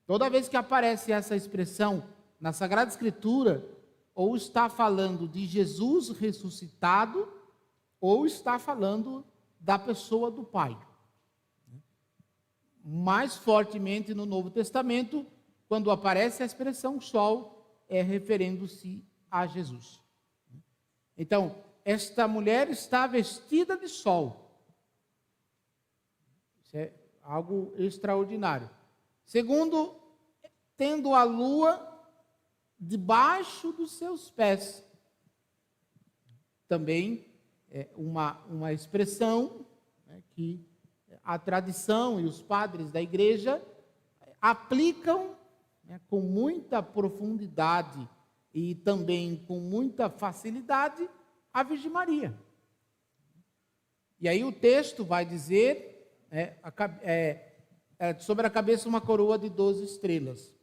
Toda vez que aparece essa expressão na Sagrada Escritura, ou está falando de Jesus ressuscitado, ou está falando da pessoa do Pai. Mais fortemente no Novo Testamento, quando aparece a expressão sol, é referindo-se a Jesus. Então, esta mulher está vestida de sol. Isso é algo extraordinário. Segundo, tendo a lua debaixo dos seus pés. Também é uma expressão que a tradição e os padres da igreja aplicam com muita profundidade e também com muita facilidade a Virgem Maria. E aí o texto vai dizer sobre a cabeça uma coroa de 12 estrelas.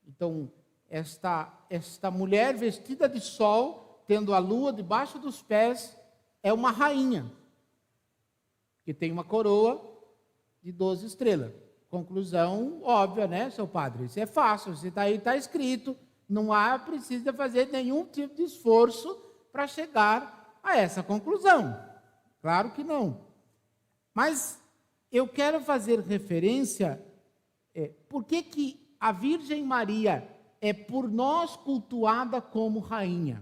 Então, esta mulher vestida de sol, tendo a lua debaixo dos pés, é uma rainha, que tem uma coroa de 12 estrelas. Conclusão óbvia, né, seu padre? Isso é fácil, isso está aí, está escrito. Não precisa fazer nenhum tipo de esforço para chegar a essa conclusão. Claro que não. Mas eu quero fazer referência, por que a Virgem Maria é por nós cultuada como rainha?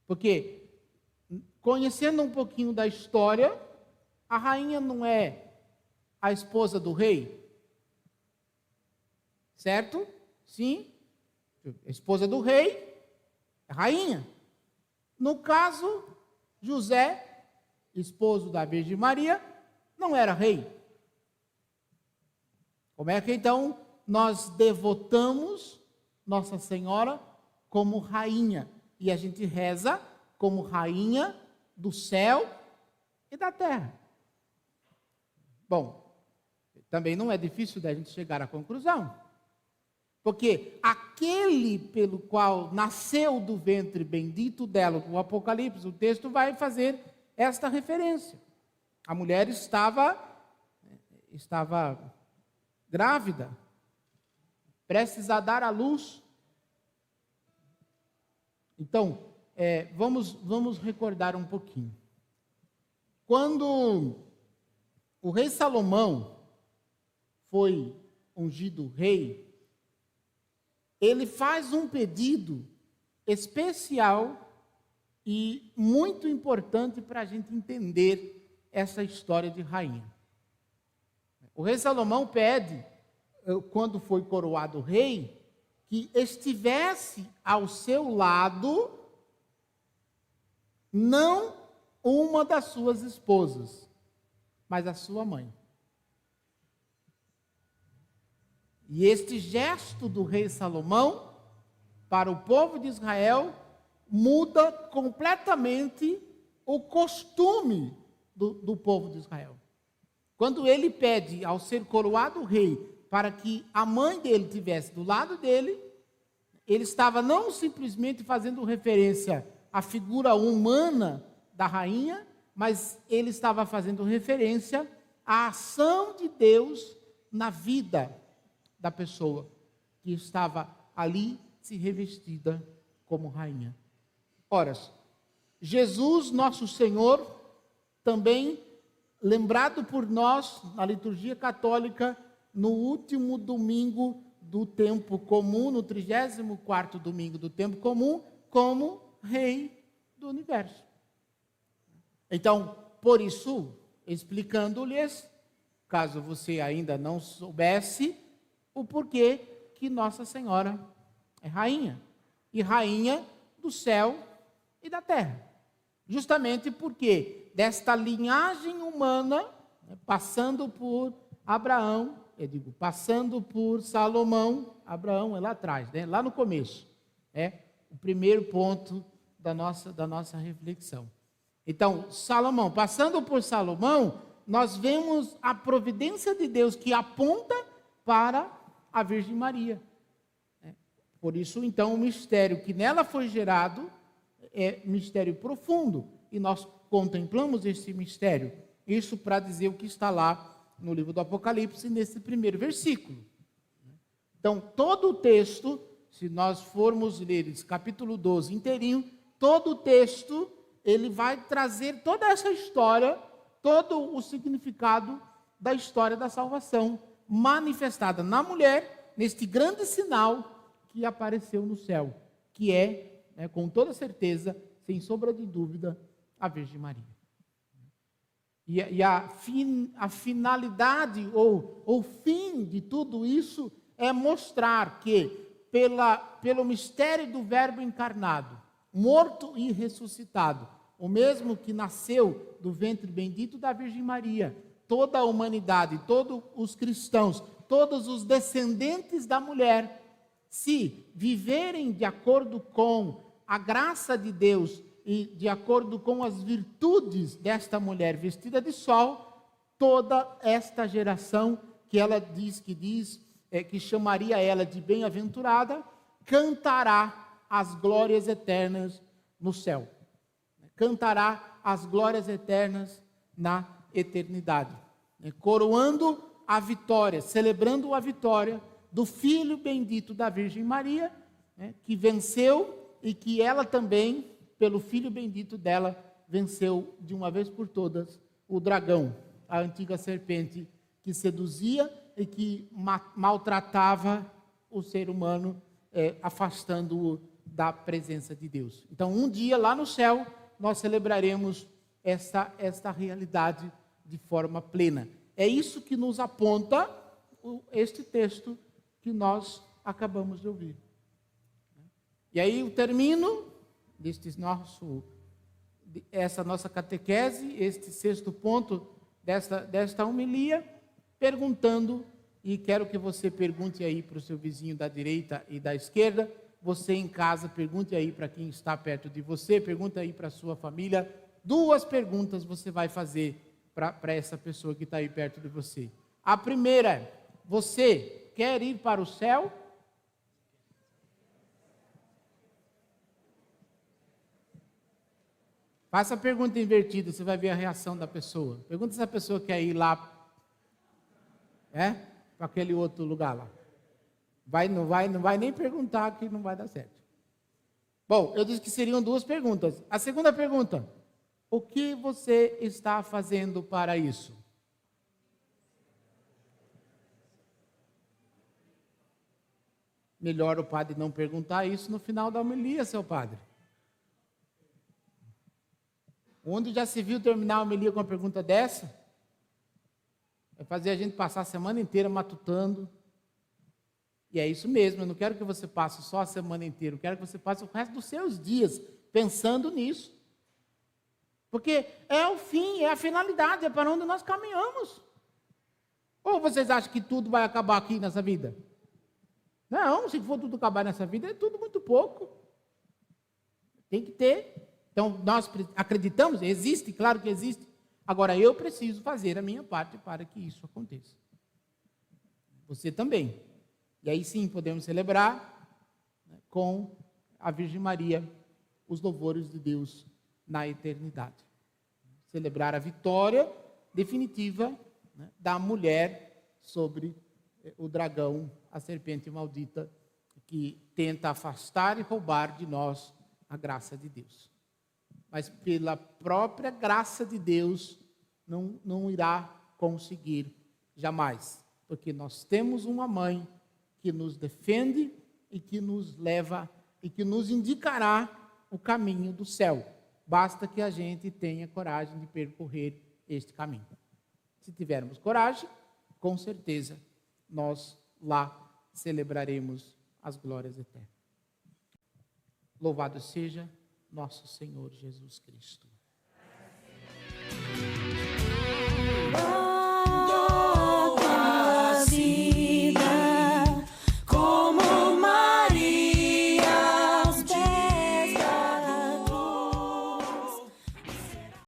Porque, conhecendo um pouquinho da história, a rainha não é a esposa do rei? Certo? Sim. A esposa do rei é rainha. No caso, José, esposo da Virgem Maria, não era rei. Como é que então nós devotamos Nossa Senhora como rainha? E a gente reza como rainha do céu e da terra. Bom, também não é difícil da gente chegar à conclusão. Porque aquele pelo qual nasceu do ventre bendito dela, o Apocalipse, o texto vai fazer esta referência. A mulher estava grávida, prestes a dar à luz. Então, vamos recordar um pouquinho. Quando o rei Salomão foi ungido rei, ele faz um pedido especial e muito importante para a gente entender essa história de rainha. O rei Salomão pede, quando foi coroado rei, que estivesse ao seu lado não uma das suas esposas, mas a sua mãe. E este gesto do rei Salomão, para o povo de Israel, muda completamente o costume do povo de Israel. Quando ele pede, ao ser coroado rei, para que a mãe dele estivesse do lado dele, ele estava não simplesmente fazendo referência à figura humana da rainha, mas ele estava fazendo referência à ação de Deus na vida da pessoa que estava ali se revestida como rainha. Ora, Jesus, nosso Senhor, também lembrado por nós na liturgia católica no último domingo do tempo comum, no 34º domingo do tempo comum, como Rei do universo. Então, por isso, explicando-lhes, caso você ainda não soubesse, o porquê que Nossa Senhora é rainha. E rainha do céu e da terra. Justamente porque desta linhagem humana, passando por Abraão, passando por Salomão, Abraão é lá atrás, lá no começo. É o primeiro ponto da nossa reflexão. Então, Salomão, passando por Salomão, nós vemos a providência de Deus que aponta para a Virgem Maria. Por isso, então, o mistério que nela foi gerado é mistério profundo. E nós contemplamos esse mistério. Isso para dizer o que está lá no livro do Apocalipse, nesse primeiro versículo. Então, todo o texto, se nós formos ler esse capítulo 12 inteirinho, todo o texto, ele vai trazer toda essa história, todo o significado da história da salvação, manifestada na mulher, neste grande sinal que apareceu no céu, que é, com toda certeza, sem sombra de dúvida, a Virgem Maria. E a finalidade, ou o fim de tudo isso, é mostrar que, pelo mistério do Verbo encarnado, morto e ressuscitado, o mesmo que nasceu do ventre bendito da Virgem Maria, toda a humanidade, todos os cristãos, todos os descendentes da mulher, se viverem de acordo com a graça de Deus e de acordo com as virtudes desta mulher vestida de sol, toda esta geração que ela diz que chamaria ela de bem-aventurada, cantará as glórias eternas no céu. Cantará as glórias eternas na eternidade, coroando a vitória, celebrando a vitória do Filho bendito da Virgem Maria, que venceu e que ela também, pelo Filho bendito dela, venceu de uma vez por todas o dragão, a antiga serpente que seduzia e que maltratava o ser humano, afastando-o da presença de Deus. Então, um dia lá no céu, nós celebraremos esta realidade de forma plena. É isso que nos aponta este texto que nós acabamos de ouvir. E aí eu termino essa nossa catequese, este 6º ponto desta homilia, perguntando, e quero que você pergunte aí para o seu vizinho da direita e da esquerda, você em casa, pergunte aí para quem está perto de você, pergunte aí para a sua família, 2 perguntas você vai fazer para essa pessoa que está aí perto de você. A primeira é, você quer ir para o céu? Faça a pergunta invertida, você vai ver a reação da pessoa. Pergunta se a pessoa quer ir lá, para aquele outro lugar lá. Não vai nem perguntar, que não vai dar certo. Bom, eu disse que seriam 2 perguntas. A segunda pergunta, o que você está fazendo para isso? Melhor o padre não perguntar isso no final da homilia, seu padre. Onde já se viu terminar a homilia com uma pergunta dessa? É fazer a gente passar a semana inteira matutando. E é isso mesmo, eu não quero que você passe só a semana inteira, eu quero que você passe o resto dos seus dias pensando nisso. Porque é o fim, é a finalidade, é para onde nós caminhamos. Ou vocês acham que tudo vai acabar aqui nessa vida? Não, se for tudo acabar nessa vida, é tudo muito pouco. Tem que ter. Então, nós acreditamos, existe, claro que existe. Agora, eu preciso fazer a minha parte para que isso aconteça. Você também. E aí sim, podemos celebrar com a Virgem Maria os louvores de Deus na eternidade. Celebrar a vitória definitiva da mulher sobre o dragão, a serpente maldita, que tenta afastar e roubar de nós a graça de Deus. Mas pela própria graça de Deus, não irá conseguir jamais. Porque nós temos uma mãe que nos defende e que nos leva e que nos indicará o caminho do céu. Basta que a gente tenha coragem de percorrer este caminho. Se tivermos coragem, com certeza nós lá celebraremos as glórias eternas. Louvado seja nosso Senhor Jesus Cristo.